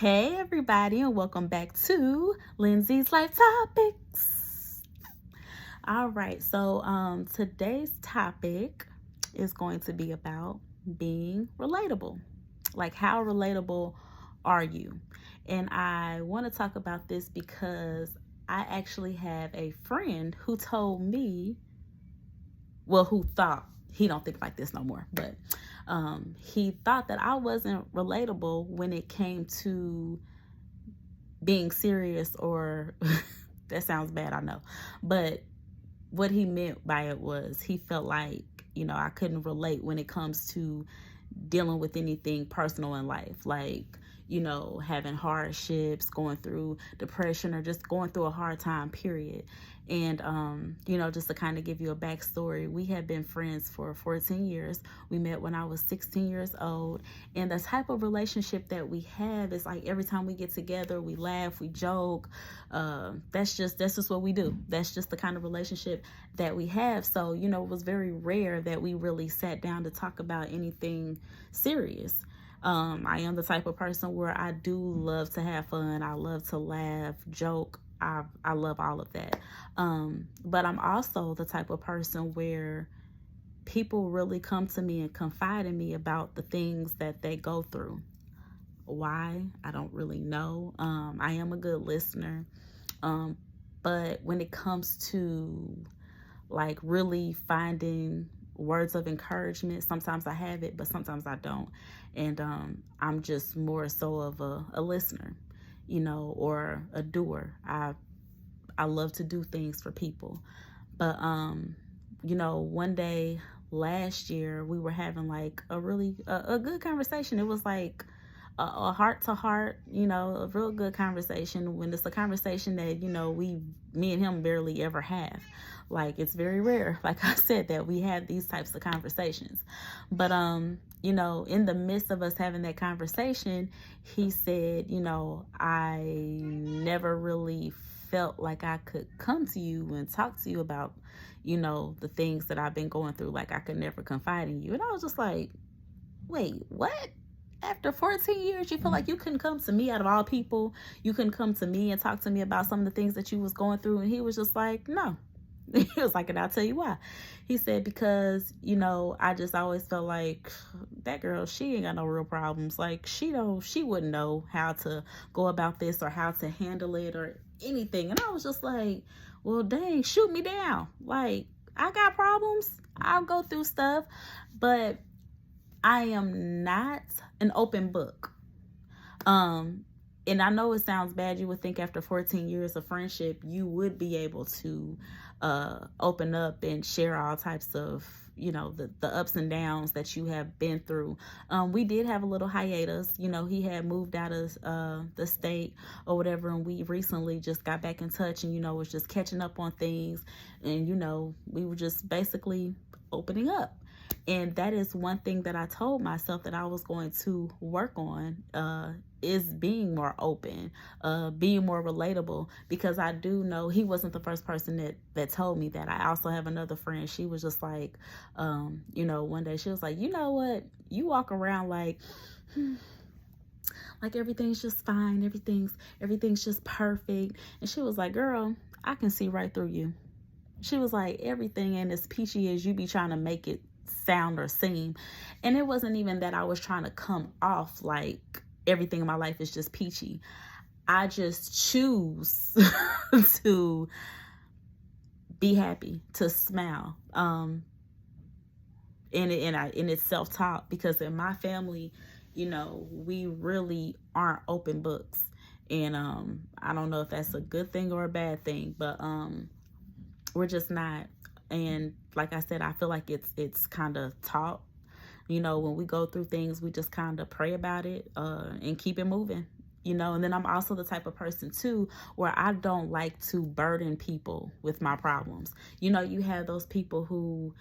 Hey everybody, and welcome back to Lindsay's Life Topics. All right, so today's topic is going to be about being relatable. Like, how relatable are you? And I want to talk about this because I actually have a friend who told me, well, who thought, he don't think like this no more, but he thought that I wasn't relatable when it came to being serious, or that sounds bad, I know, but what he meant by it was he felt like, I couldn't relate when it comes to dealing with anything personal in life, like, having hardships, going through depression, or just going through a hard time, period. And, just to kind of give you a backstory, we had been friends for 14 years. We met when I was 16 years old. And the type of relationship that we have is like every time we get together, we laugh, we joke. That's just what we do. That's just the kind of relationship that we have. So, it was very rare that we really sat down to talk about anything serious. I am the type of person where I do love to have fun. I love to laugh, joke. I love all of that. But I'm also the type of person where people really come to me and confide in me about the things that they go through. Why? I don't really know. I am a good listener. But when it comes to like really finding words of encouragement, sometimes I have it, but sometimes I don't. And I'm just more so of a listener, or a doer. I love to do things for people. But one day last year we were having like a really a good conversation. It was like a heart to heart, a real good conversation, when it's a conversation that, me and him barely ever have. Like, it's very rare, like I said, that we have these types of conversations. But, in the midst of us having that conversation, he said, I never really felt like I could come to you and talk to you about, the things that I've been going through. Like, I could never confide in you. And I was just like, wait, what? After 14 years, you feel like you couldn't come to me, out of all people? You couldn't come to me and talk to me about some of the things that you was going through? And he was just like, no. He was like, and I'll tell you why. He said, because, I just always felt like that girl, she ain't got no real problems. Like, she wouldn't know how to go about this or how to handle it or anything. And I was just like, well, dang, shoot me down. Like, I got problems. I'll go through stuff, but I am not an open book. And I know it sounds bad. You would think after 14 years of friendship, you would be able to open up and share all types of, the ups and downs that you have been through. We did have a little hiatus. He had moved out of the state or whatever, and we recently just got back in touch and, was just catching up on things. And, we were just basically opening up. And that is one thing that I told myself that I was going to work on, is being more open, being more relatable, because I do know he wasn't the first person that told me that. I also have another friend. She was just like, one day she was like, you know what? You walk around like everything's just fine. Everything's just perfect. And she was like, girl, I can see right through you. She was like, everything ain't as peachy as you be trying to make it sound or seem. And it wasn't even that I was trying to come off like everything in my life is just peachy. I just choose to be happy, to smile. And it's self-taught, because in my family, we really aren't open books. And I don't know if that's a good thing or a bad thing, but we're just not. And like I said, I feel like it's kind of taught. When we go through things, we just kind of pray about it and keep it moving. And then I'm also the type of person too, where I don't like to burden people with my problems. You have those people who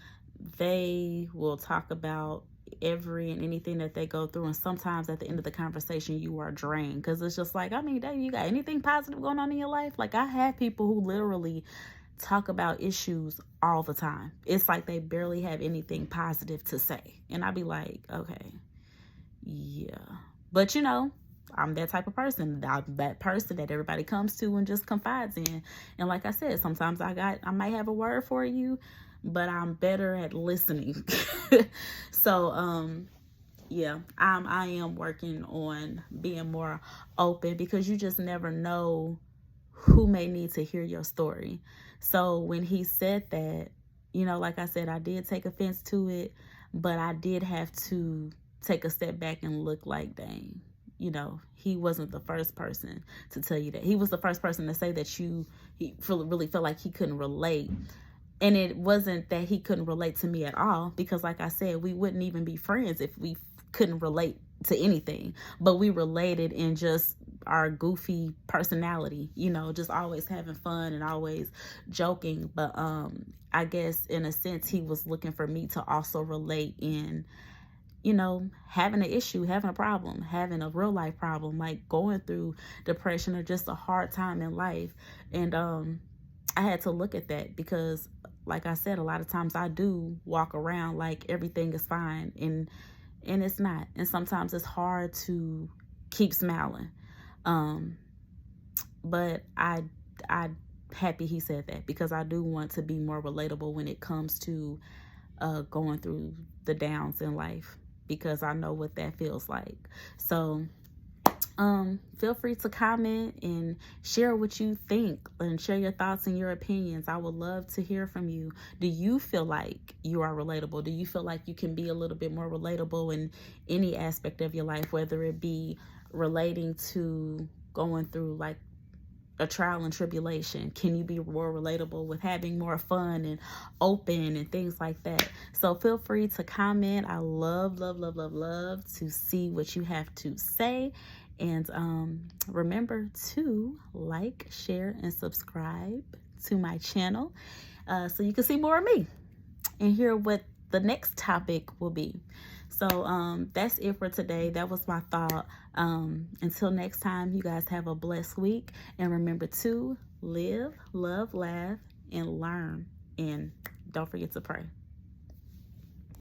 they will talk about every and anything that they go through, and sometimes at the end of the conversation you are drained, because it's just like, dang, you got anything positive going on in your life? Like, I have people who literally talk about issues all the time. It's like they barely have anything positive to say. And I'd be like, okay, yeah. But I'm that type of person. I'm that person that everybody comes to and just confides in. And like I said, sometimes I might have a word for you, but I'm better at listening. So, yeah, I am working on being more open, because you just never know who may need to hear your story. So when he said that, like I said, I did take offense to it, but I did have to take a step back and look like, dang, he wasn't the first person to tell you that. He was the first person to say that he really felt like he couldn't relate. And it wasn't that he couldn't relate to me at all, because like I said, we wouldn't even be friends if we couldn't relate to anything. But we related in just our goofy personality, just always having fun and always joking. But I guess in a sense he was looking for me to also relate in, having an issue, having a problem, having a real life problem, like going through depression or just a hard time in life. And I had to look at that, because like I said, a lot of times I do walk around like everything is fine, and it's not. And sometimes it's hard to keep smiling. But I happy he said that, because I do want to be more relatable when it comes to going through the downs in life, because I know what that feels like. So feel free to comment and share what you think, and share your thoughts and your opinions. I would love to hear from you. Do you feel like you are relatable? Do you feel like you can be a little bit more relatable in any aspect of your life, whether it be relating to going through like a trial and tribulation? Can you be more relatable with having more fun and open and things like that? So feel free to comment. I love to see what you have to say. And remember to like, share, and subscribe to my channel, so you can see more of me and hear what the next topic will be. So that's it for today. That was my thought. Until next time, you guys have a blessed week. And remember to live, love, laugh, and learn. And don't forget to pray.